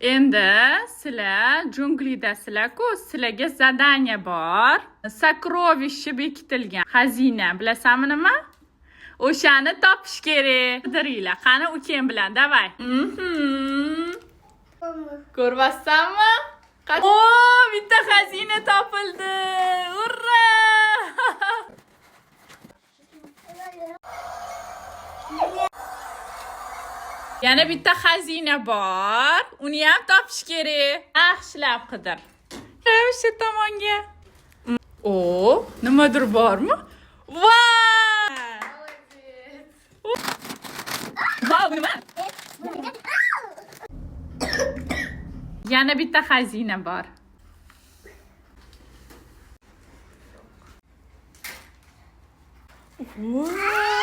Endi sizlar junglidasizlar-ku, sizlarga zadaniya bor. Sakrovishi bekitilgan xazina, bilasanmi nima? O'shani topish kerak. Qidiringlar. Qani ukam bilan, davay. Ko'rvasanmi? O, bitta xazina topildi. Urra! Yana bitta xazina bor. Uni ham topish kerak. Yaxshilab qidir. O'sha tomonga. O, nimadir bormi? Voy! Voy, nima? Yana bitta xazina bor. Voy!